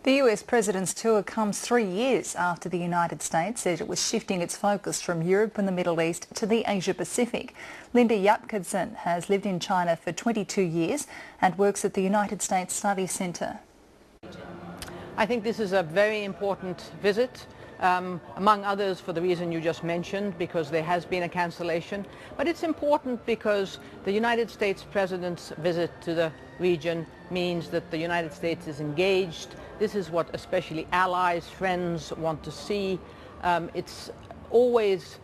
The US president's tour comes 3 years after the United States said it was shifting its focus from Europe and the Middle East to the Asia Pacific. Linda Jakobson has lived in China for 22 years and works at the United States Study Centre. I think this is a very important visit, among others for the reason you just mentioned, because there has been a cancellation. But it's important because the United States President's visit to the region means that the United States is engaged. This is what especially allies, friends want to see. It's always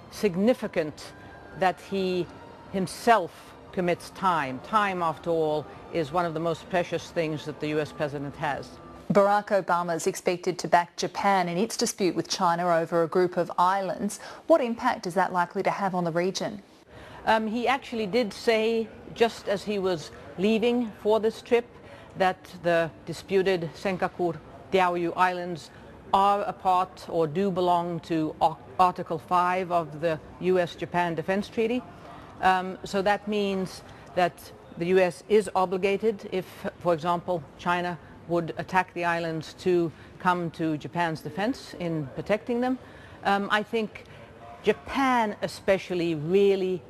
significant that he himself commits time. Time, after all, is one of the most precious things that the US president has. Barack Obama is expected to back Japan in its dispute with China over a group of islands. What impact is that likely to have on the region? He actually did say, just as he was leaving for this trip, that the disputed Senkaku Diaoyu Islands are a part or do belong to Article 5 of the US-Japan Defense Treaty. So that means that the US is obligated, if, for example, China would attack the islands, to come to Japan's defense in protecting them. I think Japan especially really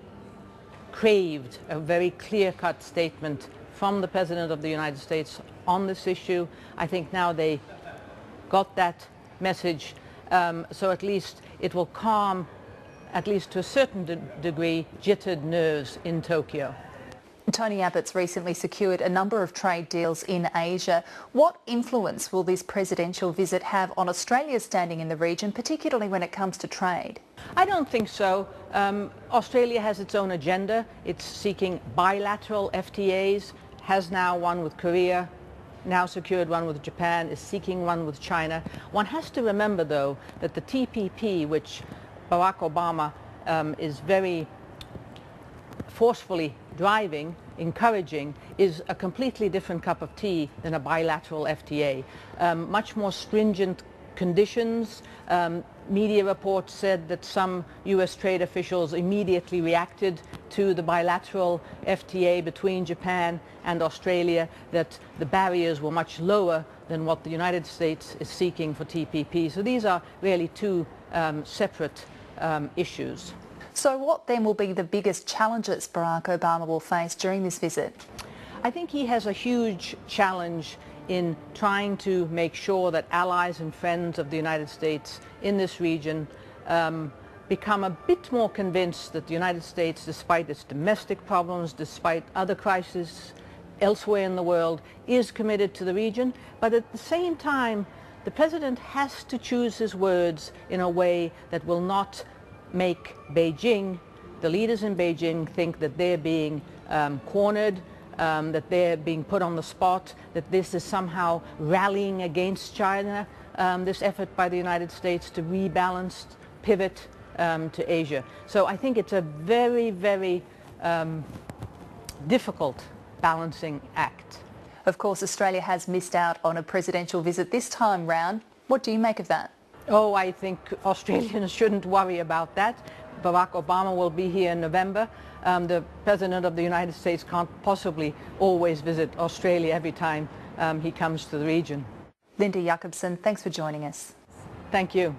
craved a very clear-cut statement from the President of the United States on this issue. I think now they got that message, so at least it will calm, at least to a certain degree, jittered nerves in Tokyo. Tony Abbott's recently secured a number of trade deals in Asia. What influence will this presidential visit have on Australia's standing in the region, particularly when it comes to trade? I don't think so. Australia has its own agenda. It's seeking bilateral FTAs, has now one with Korea, now secured one with Japan, is seeking one with China. One has to remember, though, that the TPP, which Barack Obama is very forcefully driving, encouraging, is a completely different cup of tea than a bilateral FTA. Much more stringent conditions. Media reports said that some US trade officials immediately reacted to the bilateral FTA between Japan and Australia, that the barriers were much lower than what the United States is seeking for TPP. So these are really two separate issues. So what then will be the biggest challenges Barack Obama will face during this visit? I think he has a huge challenge in trying to make sure that allies and friends of the United States in this region become a bit more convinced that the United States, despite its domestic problems, despite other crises elsewhere in the world, is committed to the region. But at the same time, the president has to choose his words in a way that will not make Beijing, the leaders in Beijing, think that they're being cornered, that they're being put on the spot, that this is somehow rallying against China, this effort by the United States to rebalance, pivot to Asia. So I think it's a very, very difficult balancing act. Of course, Australia has missed out on a presidential visit this time round. What do you make of that? Oh, I think Australians shouldn't worry about that. Barack Obama will be here in November. The President of the United States can't possibly always visit Australia every time he comes to the region. Linda Jakobson, thanks for joining us. Thank you.